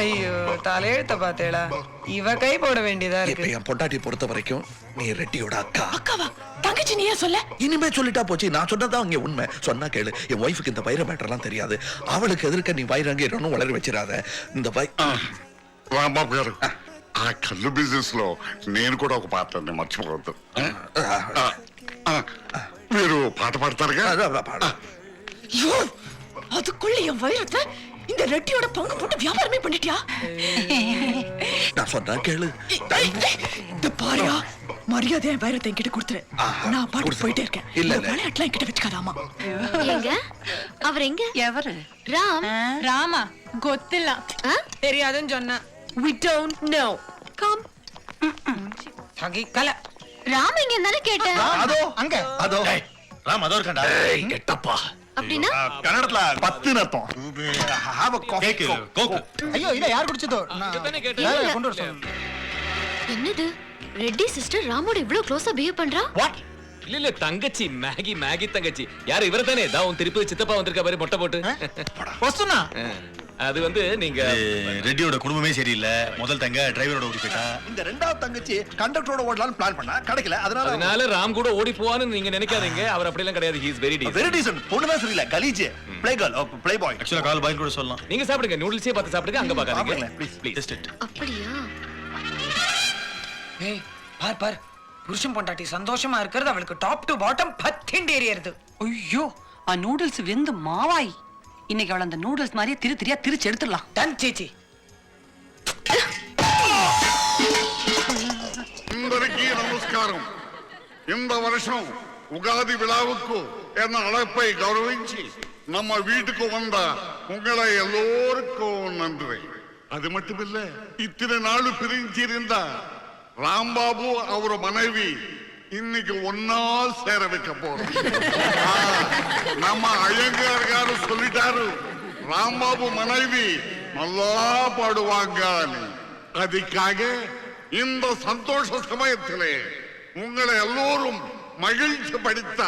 ஐயோ தலையெழுத்த பாத்தேடா, இவ கை போட வேண்டியதா இருக்கு. என் பொண்டாட்டி பொறுத்த வரைக்கும் நீ ரெட்டியோட அக்கா. அக்காவா? தங்கச்சி நீ ஏன் சொல்ல? இனிமே சொல்லிட்டா போச்சு. நான் சொன்னதான் அங்க உண்மை. சொன்னா கேளு. என் ஒய்ஃபுக்கு இந்த வைர மேட்டர்லாம் தெரியாது. அவளுக்கு எதிர்க்க நீ வைரங்க இன்னும் வளர வச்சிடாத. இந்த రాంబాబు గారు ఆ కళ్ళు బిజినెస్ లో నేను కూడా ఒక పాత్రని మర్చిపోవద్దు. మీరు పాట పాడతారుగా? அதுக்குள்ள என் வைரத்தை இந்த ரெட்டியோட பங்கு போட்டு வியாபாரமே பண்ணிட்டியா? நான் சொன்னா கேளு. இந்த பாரியா மரியாதை என் வைரத்தை என்கிட்ட கொடுத்துரு. நான் பாட்டு போயிட்டே இருக்கேன். இல்ல விளையாட்டுலாம் என்கிட்ட வச்சுக்காதாமா. எங்க அவர் எங்க? எவரு? ராம். ராமா ಗೊತ್ತಿಲ್ಲ. தெரியாதுன்னு சொன்னா. We don't know. Come. சகிக்கல. Ram எங்க இருந்தானே கேட்டேன். அதோ அங்க. அதோ. ராம் அதோ இருக்கடா. ஏய் கெட்டப்பா. அப்படினா கன்னடத்துல 10 அர்த்தம். have a coffee. கோக். ஐயோ இத யார் குடிச்சதோ? நான் கொண்டு வர சொன்னேன். என்னது? ரெட்டி சிஸ்டர் ராமோட இவ்ளோ க்ளோஸா பிஹேவ் பண்றா? வாட்? இல்ல தங்கச்சி மேகி தங்கச்சி. யார் இவர தானே? உன் திருப்பதி சித்தப்பா வந்திருக்கா பாரு மொட்டை போட்டு. வசுனா அது வந்து நீங்க ரெட்டியோட குடும்பமே சரியில்லை. முதல் தங்க டிரைவரோட ஓடி போயிட்டா. இந்த ரெண்டாவது தங்கச்சி கண்டக்டரோட ஓடலாம்னு பிளான் பண்ணா கிடைக்கல. அதனால ராம் கூட ஓடி போவான்னு நீங்க நினைக்காதீங்க. அவர் அப்படி எல்லாம் கிடையாது. he is very decent. Very descent. பொண்ணுதான் சரியில்லை. Khaleej. Play girl, play boy. ஆக்சுவலா கால் பாய் கூட சொல்லலாம். நீங்க சாப்பிடுங்க. நூடுல்ஸே பார்த்து சாப்பிடுங்க. அங்க பாக்காதீங்க. Please test it. அப்படியா? ஏய் பார் பார், புருஷன் பொண்டாட்டி சந்தோஷமா இருக்கிறது அவளுக்கு டாப் டு பாட்டம் பத்திண்டேறியது. ஐயோ ஆ நூடுல்ஸ் வெந்து மாவாய். இன்னைக்கு அவள அந்த நூடுல்ஸ் மாதிரியே திரியா திரிச்சு எடுத்துடலாம். டன் சேச்சி. అందరికీ నమస్కారం. இந்த வருஷம் உகாதி விழாவுக்கு என்ன அழைப்பை கௌரவிச்சு நம்ம வீட்டுக்கு வந்த உங்களை எல்லோருக்கும் நன்றி. அது மட்டுமில்ல, இத்தனை நாள் பிரிஞ்சிருந்த ராம்பாபு அவர் மனைவி இன்னைக்கு ஒன்னா சேர வைக்க போறோம். நம்ம ஐயங்கார் காரு சொல்லிட்டாரு, ராம்பாபு மனைவி நல்லா பாடுவாங்க. அதுக்காக இந்த சந்தோஷ சமயத்திலே உங்களை எல்லோரும் மகிழ்ச்சி படுத்த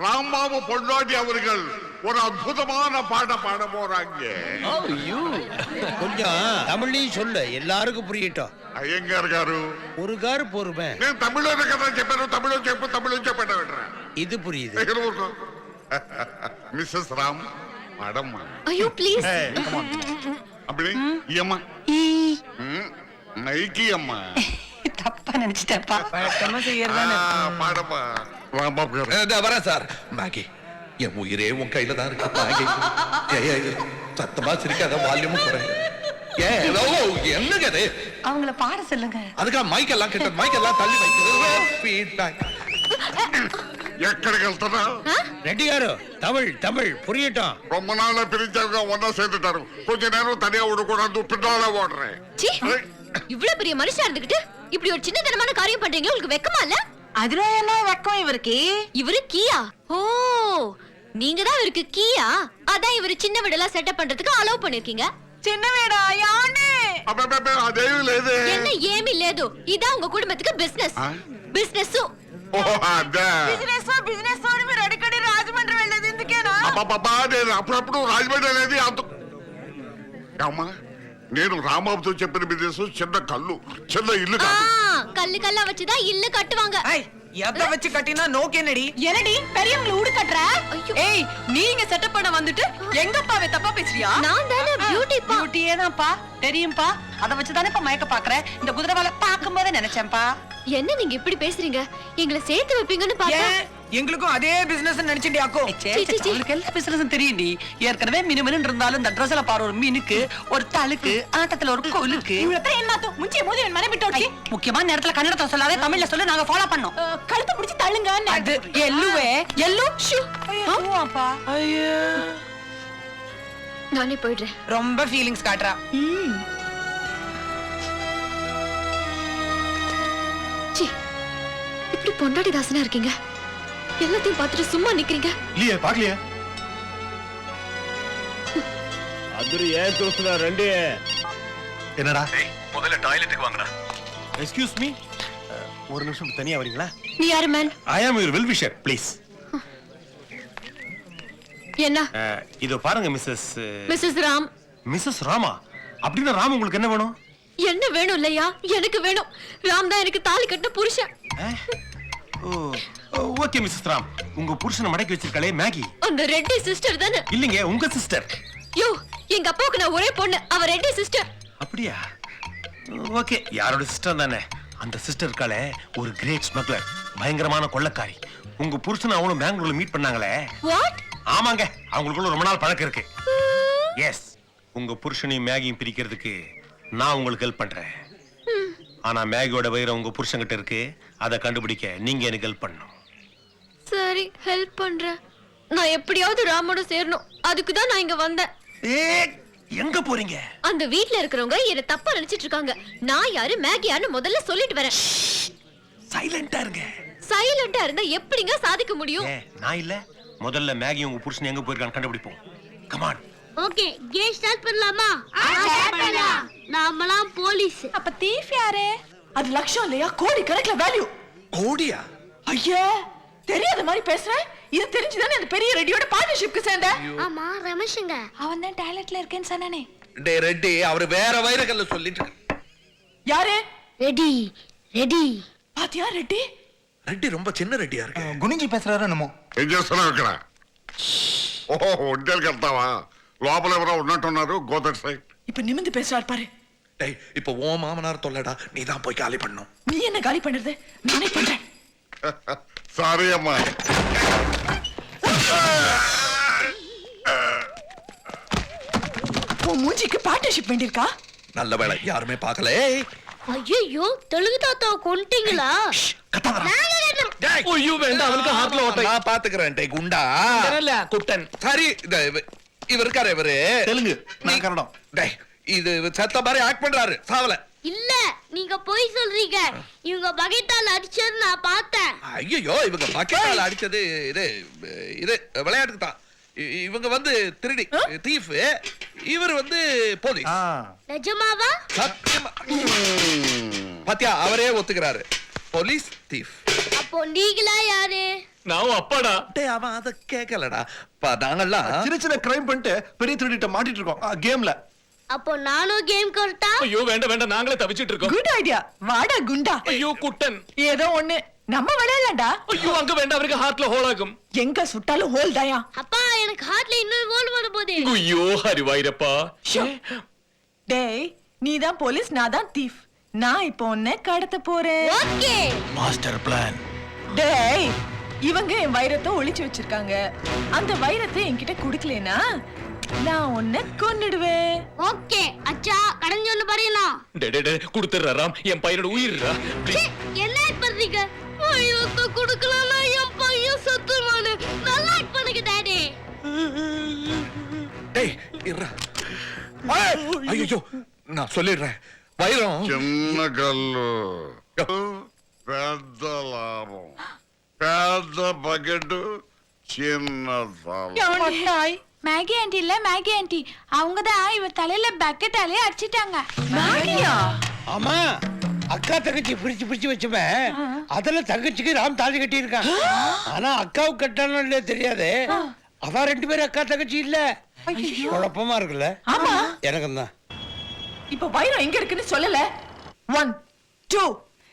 ராம்பாபு பொண்டாட்டி அவர்கள் ஒரு அற்புதமான பாட பாட போறாங்க. கொஞ்சம் தமிழ்லையும் சொல்லு, எல்லாருக்கும் புரியட்டும். ஐயங்கார் காரு ஒரு காரு போருமே. నేను తమిళలో కదా చెప్పాను. తమిళలో చెప్పండి. இது புரியுது. Mrs Ram madam. ஐயோ ப்ளீஸ். அப்படி இயம்மா நைக்கி அம்மா தப்பா நினைச்சிட்டப்பா. வழக்கமா செய்யறதானே. பாடப்பா ராம்பாபு காரு. வரேன் சார். மேகி, என் உயிரே உன் கையில தான் இருக்கு. மேகி சத்தமா சிரிக்காத, வால்யூமும் குறை. என்னங்க அது? அவங்கள பாட சொல்லுங்க. அதுக்காக மைக்கெல்லாம் கிட்ட மைக்கெல்லாம் தள்ளி வைக்கிறது. ஃபீட்பேக். ఎక్కడికి వెళ్తున్నా? ரெட்டி గారు தமிழ் புரியட்டும். ரொம்ப நாள பிரிஞ்சவங்க ஒன்னா சேர்ந்துட்டாரு. கொஞ்ச நேரம் தனியா விடக்கூடாது. பின்னால ஓடுறேன். இவ்வளவு பெரிய மனுஷா இருந்துகிட்டு இப்படி ஒரு சின்னத்தனமான காரியம் பண்றீங்க. உங்களுக்கு வெக்கமா இல்ல? அதுல என்ன வெக்கம் இவருக்கு? இவரு கீயா? ஓ, நீங்க தான் இவருக்கு கீயா? அதான் இவரு சின்ன வீடெல்லாம் செட்டப் பண்றதுக்கு அலோவ் பண்ணிருக்கீங்க. చిన్న వీడా యానే అదేమి లేదు. என்ன ఏమీ లేదు. ఇదా உங்க కుటుంబத்துக்கு బిజినెస్. బిజినెస్ బిజినెస్ అని మీరు అడిగడి రాజమండ్రి వెళ్ళేది ఎందుకేనా? అబ్బబ్బా, నేను అప్పుడప్పుడు రాజమండ్రి అనేది అంత. అమ్మా, నేను రాంబాబుతో చెప్పిన బిజినెస్ చిన్న కళ్ళు, చిన్న ఇల్లు కాదు. கல்லு கல்லா வச்சுதான் இல்லு கட்டுவாங்க. எதை வச்சு கட்டினா நோக்கேனடி? என்னடி பெரியவங்கள ஊடு கட்டற? ஏய், நீங்க செட்டப் பண்ண வந்துட்டு எங்க அப்பாவே தப்பா பேசுறியா? நான் தானே பியூட்டியே தான்ப்பா. தெரியும்பா. அத வச்சு தானே இப்ப மயக்க பாக்குறேன். இந்த குதிரவால பாக்கும்போதே நினைச்சேன்ப்பா. என்ன நீங்க இப்படி பேசுறீங்க? எங்களை சேர்த்து வைப்பீங்கன்னு பார்த்தேன். எங்களுக்கும் அதே பிசினஸ் நினைச்சிட்டியாக்கோ? உங்களுக்கு எல்லா பிசினஸும் தெரியும்டி. ஏற்கனவே மினுமினு இருந்தாலும் இந்த ட்ரெஸ்ல பாரு, ஒரு மீனுக்கு ஒரு தழுக்கு, ஆட்டத்துல ஒரு கோலுக்கு. முக்கியமான நேரத்துல கன்னடத்தை சொல்லாதே, தமிழ்ல சொல்லு. நாங்க ஃபாலோ பண்ணோம். கழுத்து பிடிச்சி தள்ளுங்க. அது எல்லுவே எல்லு ஷூ. அப்பா ஐயோ, நானே போயிடுறேன். ரொம்ப ஃபீலிங்ஸ் காட்றா. இப்படி பொண்டாடி தாசனா இருக்கீங்க. எல்லாத்தையும் பார்த்துட்டு சும்மா நிக்கிறீங்க. இல்லையே, பாக்கலையே. அதுரு ஏன் தோசுனா ரெண்டு? என்னடா? முதல்ல டாய்லெட்டுக்கு வாங்கடா. எக்ஸ்கியூஸ் மீ, ஒரு நிமிஷம் தனியா வரீங்களா? நீ யாரு man? I am your well wisher, please. என்ன இதோ பாருங்க Mrs Mrs Ram Mrs Rama. அப்படின்னா ராம் உங்களுக்கு என்ன வேணும்? என்ன வேணும் இல்லையா? எனக்கு வேணும். ராம் தான் எனக்கு தாலி கட்டின புருஷன். ஓகே மிஸ்ஸஸ் ராம், உங்க புருஷனை மடக்கி வச்சிருக்காளே மேகி, அந்த ரெட்டி சிஸ்டர் தானே? இல்லைங்க உங்க சிஸ்டர். யோ, எங்க அப்பாவுக்கு நான் ஒரே பொண்ணு, அவ ரெட்டி சிஸ்டர். அப்படியா? ஓகே, யாரோட சிஸ்டர் தானே. அந்த சிஸ்டர் இருக்காளே ஒரு கிரேட் ஸ்மக்லர், பயங்கரமான கொள்ளக்காரி. உங்க புருஷன் அவனும் பெங்களூர்ல மீட் பண்ணாங்களே. வாட்? ஆமாங்க, அவங்களுக்குள்ள ரொம்ப நாள் பழக்கம் இருக்கு. எஸ், உங்க புருஷனையும் மேகியும் பிரிக்கிறதுக்கு நான் உங்களுக்கு ஹெல்ப் பண்றேன். ஆனா மேகியோட வயிறு உங்க புருஷன்கிட்ட இருக்கு, அதை கண்டுபிடிக்க நீங்க எனக்கு ஹெல்ப் பண்ணணும். சரி, ஹெல்ப் பண்றேன். நான் எப்படியாவது ராமோட சேரணும், அதுக்கு தான் நான் இங்க வந்தேன். எங்க போறீங்க? அந்த வீட்ல இருக்கிறவங்க என்ன தப்பா நினைச்சிட்டு இருக்காங்க. நான் யாரு மேகி யாருன்னு முதல்ல சொல்லிட்டு வரேன். சைலண்டா இருங்க. சைலண்டா இருந்தா எப்படிங்க சாதிக்க முடியும்? நான் இல்ல, முதல்ல மேகி உங்க புருஷன் எங்க போயிருக்கான்னு கண்டுபிடிப்போம். Come on. Okay, game start பண்ணலாமா? ஸ்டார்ட் பண்ணலாம். நாமலாம் போலீஸ். அப்ப தீஃப் யாரு? அது லட்சம் இல்லையா, கோடி கணக்குல வேல்யூ. கோடியா? ஐயா, தெரியாத மாதிரி பேசுறேன். இது தெரிஞ்சுதானே அந்த பெரிய ரெடியோட பார்ட்னர்ஷிப்க்கு சேர்ந்த. ஆமா, ரமேஷ்ங்க. அவன் தான் டாய்லெட்ல இருக்கேன்னு சொன்னானே. டே ரெட்டி, அவர் வேற வைரக்கல்ல சொல்லிட்டு இருக்க. யாரு? Ready ready. பாத்தியா ரெட்டி? ரெட்டி ரொம்ப சின்ன ரெட்டியா இருக்கு. குனிஞ்சி பேசுறாரு என்னமோ. ఏం చేస్తున్నావు ఇక్కడ? ఓహో, ఒంటేలు కడతావా? లోపల ఎవరో ఉన్నట్టున్నారు. గోదట్ సైడ్. இப்ப நிமிந்து பேசுறாரு பாரு. டேய், இப்போ ஓ மாமனார் தொல்லடா, நீ தான் போய் காலி பண்ணணும். நீ என்ன காலி பண்றது? நானே பண்றேன். సారీ అమ్మా. உன் மூஞ்சிக்கு பார்ட்னர்ஷிப் வேண்டியிருக்கா? நல்ல வேளை யாருமே பார்க்கல. ஐயோ, தெலுங்கு தாத்தாவை கொன்ட்டீங்களா? டேய், ஐயோ வேண்டாம், அவனுக்கு ஹார்ட்ல ஓட்டை. நான் பாத்துக்கிறேன். டேய் குண்டா. இல்ல குட்டன். சரி, இவர் இருக்காரு, இவரு தெலுங்கு, நான் கன்னடம். டேய், இது செத்த மாதிரி ஆக்ட் பண்றாரு. சாவல. இல்ல, நீங்க போய் சொல்றீங்க. இவங்க பகைத்தால் அடிச்சது நான் பார்த்தேன். ஐயோ, இவங்க பக்கெட்டால அடிச்சது இது இது விளையாட்டுக்கு தான். இவங்க வந்து திருடி தீஃப், இவர் வந்து போலீஸ். நிஜமாவா? சத்தியமா. பாத்தியா, அவரே ஒத்துக்கிறாரு. Police thief. அப்போ நீங்களா யாரு? நான் அப்பாடா. டேய், அவன் அத கேட்கலடா. நாங்கெல்லாம் சின்ன சின்ன கிரைம் பண்ணிட்டு பெரிய திருடிட்ட மாட்டிட்டு இருக்கோம் கேம்ல. அப்போ நானும் கேம் கரெக்டா? ஐயோ வேண்டாம் வேண்டாம், நாங்களே தவிச்சிட்டு இருக்கோம். Good idea. வாடா குண்டா. ஐயோ குட்டன். ஏதோ ஒண்ணு நம்ம விளையாடலாம்டா. ஐயோ அங்க வேண்டாம், அவருக்கு ஹார்ட்ல ஹோல் ஆகும். எங்க சுட்டாலும் ஹோல் தாயா. அப்பா, எனக்கு ஹார்ட்ல இன்னொரு கோல் வர போகுது. ஐயோ ஹரிவாயிரப்பா. டேய், நீ தான் போலீஸ், நான் தான் தீஃப். நான் இப்போ உன்னை கடத்த போறேன். ஓகே. Master plan. டேய், இவங்க என் வைரத்தை ஒளிச்சு வச்சிருக்காங்க. அந்த வைரத்தை என்கிட்ட குடுக்கலனா நான் உன்னை கொன்னுடுவேன். ஓகே, அச்சா கடந்து ஒண்ணு பரையலாம். டே குடுத்துறா ராம், என் பையனோட உயிர்ரா. என்ன பண்றீங்க? வைரத்தை குடுக்கலனா என் பையன் செத்துவானே. நல்லா ஆக்ட் பண்ணுங்க டாடி. டேய் இருடா. ஐயோ, நான் சொல்லிடுறேன். வைரம் చిన్న కళ్ళు, పెద్ద లాభం. పెద్ద బకెట్, చిన్న తాళం. மேகி ஆண்டி இல்ல, மேகி ஆண்டி அவங்க தான் இவ தலையில பக்கெட்டாலே அடிச்சிட்டாங்க. மேகியா? ஆமா, அக்கா தங்கச்சி பிரிச்சு பிரிச்சு வச்சுப்பேன். அதுல தங்கச்சிக்கு ராம் தாலி கட்டி இருக்கான். ஆனா அக்காவுக்கு கட்டானோ இல்லையே தெரியாது. அவ ரெண்டு பேரும் அக்கா தங்கச்சி இல்ல. குழப்பமா இருக்குல்ல? ஆமா, எனக்கு தான். இப்ப வைரம் எங்க இருக்குன்னு சொல்லல. 1 2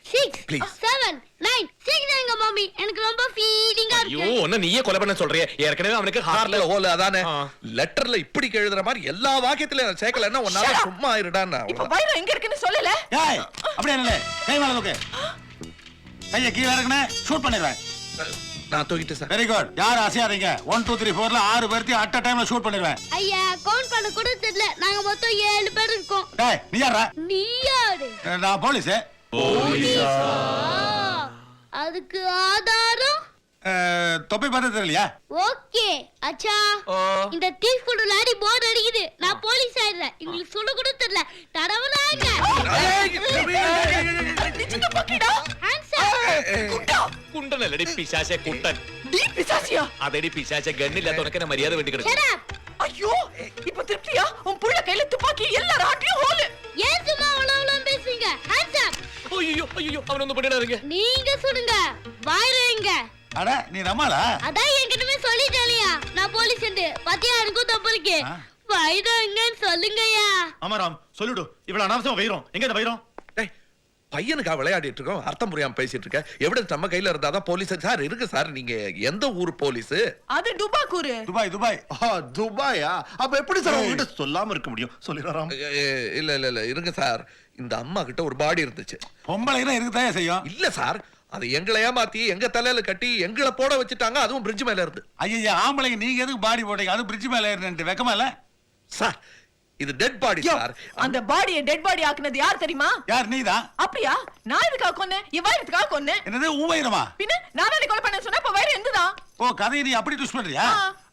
6 Please. 7 9 சீக்கிரங்க மாமி, எனக்கு ரொம்ப ஃபீலிங்கா ஐயோ இருக்கு. ஒண்ணு நீயே கொலை பண்ண சொல்றியே. ஏற்கனவே அவனுக்கு ஹார்ட்ல ஹார்ட்ல ஹோல். அதானே ஆ. லெட்டர்ல இப்படி எழுதுற மாதிரி எல்லா வாக்கியத்திலயும் சேர்க்கலன்னா உன்னால சும்மா இருடான்னு. இப்ப வைரம் எங்க இருக்குன்னு சொல்லல. ஏய், அப்படியே இல்ல. கை மேல தூக்கு. கைய கீழ இறக்குனே, ஷூட் பண்ணிடுவேன். நான் தூக்கிட்டேன் சார். Very good. யாரும் அசையாதீங்க. 1 2 3 4ல 6 பேர்த்தையும் அட் அ டைம்ல ஷூட் பண்ணிடுவேன். ஐயா, கவுண்ட் பண்ண கூட தெரியல. நாங்க மொத்தம் 7 பேர் இருக்கோம். டேய், நீ யாரா? நீ யாரு? நான் போலீஸ். அதுக்கு ஆதாரம்? தொப்பி பார்த்தா தெரியலையா? ஓகே, அச்சா இந்த தீஃப் கூட லாடி போர்டு அடிக்குது. நான் போலீஸ் ஆயிடுறேன். உங்களுக்கு சொல்ல கூட தெரியல. தடவலாங்க. நிஜத்தை பக்கிடா. குண்டா. குண்டன் இல்லடி பிசாசே குண்டன். நீ பிசாசியா? அதடி பிசாசே, கண்ணு இல்லாத உனக்கு என்ன மரியாதை வேண்டி கிடக்கு. Shut up. ஐயோ, இப்ப திருப்தியா? உன் புள்ள கையில துப்பாக்கி எல்லாரும் ஆட்டியும் ஹோல். ஏன் சும்மா அவ்வளவு பேசுறீங்க? Hands up. ஐயோ ஐயோ, அவன வந்து பண்ணிடாதீங்க. நீங்க சுடுங்க. வாயிரங்க. அட, நீ ரமாளா? அதான் என்கிட்டமே சொல்லிட்டேலியா. நான் போலீஸ் பேஷண்ட் பாத்தியா எனக்கும் தப்பு இருக்கு வைரம் எங்கன்னு சொல்லுங்கய்யா. ஆமா ராம் சொல்லிடு இவ்வளவு அனாவசியம் வைரோம் எங்க இந்த வைரோம்? டேய், பையனுக்கா விளையாடிட்டு இருக்கோம், அர்த்தம் புரியாம பேசிட்டு இருக்க. எவிடன்ஸ் நம்ம கையில இருந்தாதான் போலீஸ். சார் இருக்கு சார், நீங்க எந்த ஊர் போலீஸ்? அது டுபாக்கூரு. Dubai Dubai. துபாயா? அப்ப எப்படி சார் உங்ககிட்ட சொல்லாம இருக்க முடியும்? சொல்லிடுறாம். இல்ல இல்ல இல்ல இருங்க சார், இந்த அம்மா கிட்ட ஒரு பாடி இருந்துச்சு. பொம்பளைனா இருக்குதான் செய்யும். இல்ல சார், அது எங்களை ஏமாத்தி எங்க தலையில கட்டி எங்களை போட வச்சுட்டாங்க, அதுவும் பிரிட்ஜ் மேல இருந்து. ஐயா ஆம்பளைங்க நீங்க எதுக்கு பாடி போட்டீங்க? அது பிரிட்ஜ் மேல ஏறினு வெக்கமா இல்ல? சார் இது டெட் பாடி சார். அந்த பாடியை டெட் பாடி ஆக்குனது யார் தெரியுமா? யார்? நீதான். அப்படியா? நான் எதுக்காக கொன்னேன்? என் வைரத்துக்காக கொன்னேன். என்னது ஊவைரமா? பின்ன நான் தான் கொலை பண்ண சொன்னா அப்ப வைரம் எந்துதான். ஓ கதையை நீ அப்படி ட்விஸ்ட் பண்றியா?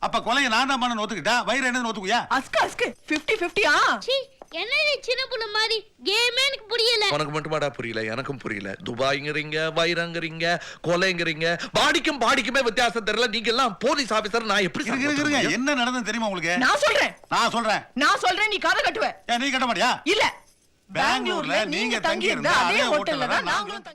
அப்ப கொலையை நான் தான் பண்ண ஒத்துக்கிட்டா, வயிறு என்ன ஒத்துக்குயா? அஸ்கு அஸ்கு 50-50 ஆ. சீ என்னடி சின்ன புள்ள மாதிரி கேமே எனக்கு புரியல. உனக்கு மட்டுமாடா புரியல, எனக்கும் புரியல. துபாய்ங்கிறீங்க, வைரங்கிறீங்க, கொலைங்கிறீங்க, பாடிக்கும் பாடிக்குமே வித்தியாசம் தெரியல. நீங்க எல்லாம் போலீஸ் ஆபீசர், நான் எப்படி இருங்க இருங்க இருங்க, என்ன நடந்தது தெரியுமா உங்களுக்கு? நான் சொல்றேன் நான் சொல்றேன். நீ கதை கட்டுவ. ஏன் நீ கட்ட மாட்டியா? இல்ல பெங்களூர்ல நீங்க தங்கி இருந்த அதே ஹோட்டல்ல தான் நாங்களும்